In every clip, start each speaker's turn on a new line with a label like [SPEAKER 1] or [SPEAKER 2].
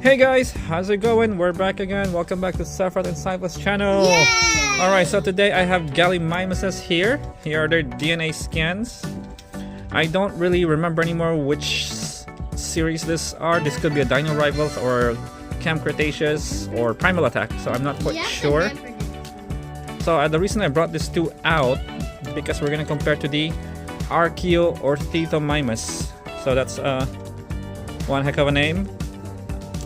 [SPEAKER 1] Hey guys, how's it going? We're back again. Welcome back to Sephiroth and Cyclops channel. Alright, so today I have Gallimimuses here. Here are their DNA scans. I don't really remember anymore which series this are. This could be a Dino Rivals or Cretaceous or Primal Attack, so I'm not quite sure. So the reason I brought these two out because we're gonna compare to the ARCHAEORNITHOMIMUS. So that's one heck of a name.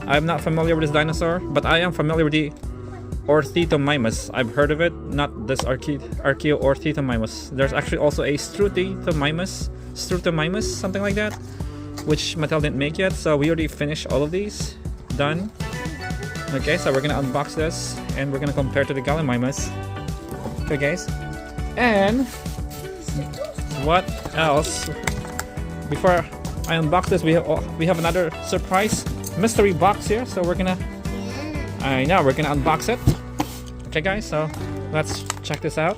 [SPEAKER 1] I'm not familiar with this dinosaur, but I am familiar with the Ornithomimus. I've heard of it, not this ARCHAEORNITHOMIMUS. There's actually also a Struthomimus, something like that, which Mattel didn't make yet. So we already finished all of these. Done. Okay, so we're gonna unbox this and we're gonna compare to the Gallimimus. Okay, guys. And what else? Before I unbox this, we have another surprise mystery box here, so we're gonna we're gonna unbox it. Okay guys, so let's check this out.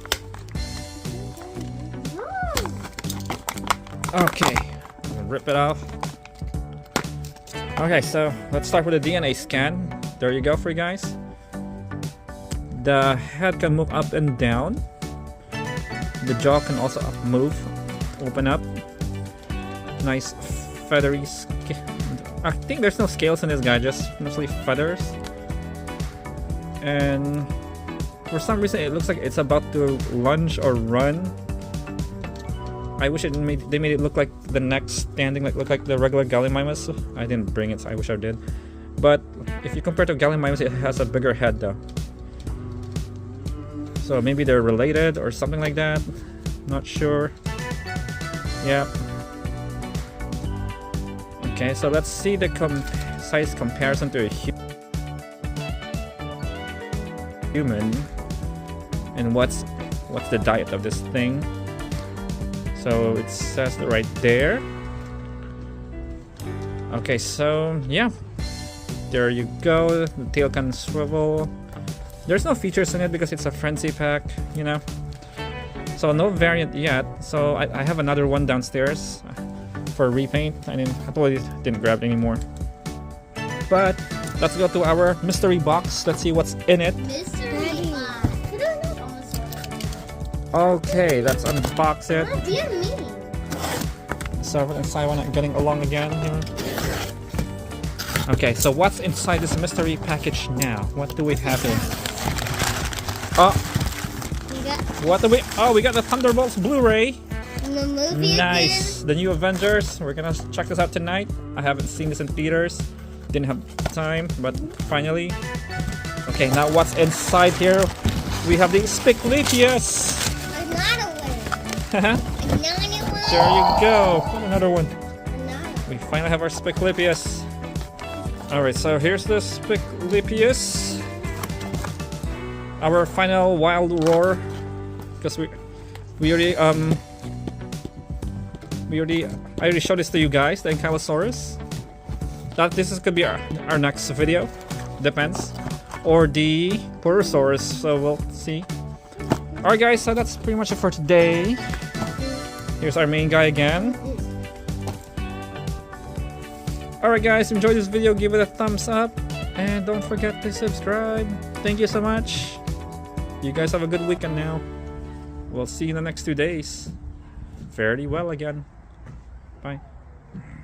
[SPEAKER 1] Okay, I'm gonna rip it off. Okay, so let's start with the DNA scan. There you go for you guys. The head can move up and down. The jaw can also open up. Nice feathery skin. I think there's no scales in this guy, just mostly feathers. And for some reason it looks like it's about to lunge or run. I wish they made it look like the neck standing, look like the regular Gallimimus. I didn't bring it, so I wish I did. But if you compare to Gallimimus, it has a bigger head though. So maybe they're related or something like that. Not sure. Yeah. Okay, so let's see the size comparison to a human, and what's the diet of this thing. So it says right there. Okay, so yeah, there you go. The tail can swivel. There's no features in it because it's a frenzy pack, you know. So no variant yet. So I have another one downstairs for repaint. I totally didn't grab it anymore. But let's go to our mystery box. Let's see what's in it.
[SPEAKER 2] Mystery box.
[SPEAKER 1] Okay, let's unbox it.
[SPEAKER 2] Oh dear me.
[SPEAKER 1] So inside one getting along again here. Okay, so what's inside this mystery package now? What do we have here? Oh, what do we? Oh, we got the Thunderbolts Blu-ray.
[SPEAKER 2] The movie
[SPEAKER 1] nice.
[SPEAKER 2] again?
[SPEAKER 1] The new Avengers. We're gonna check this out tonight. I haven't seen this in theaters. Didn't have time, but finally. Okay, now what's inside here? We have the Spiclepius.
[SPEAKER 2] Another one. Another one.
[SPEAKER 1] There you go. Another one.
[SPEAKER 2] Another.
[SPEAKER 1] We finally have our Spiclepius. Alright, so here's the Spiclepius. Our final wild roar. Because I already showed this to you guys, the Ankylosaurus. This could be our next video, depends. Or the Porosaurus, so we'll see. Alright guys, so that's pretty much it for today. Here's our main guy again. Alright guys, enjoy this video, give it a thumbs up. And don't forget to subscribe. Thank you so much. You guys have a good weekend now. We'll see you in the next 2 days. Fairly well again. Bye.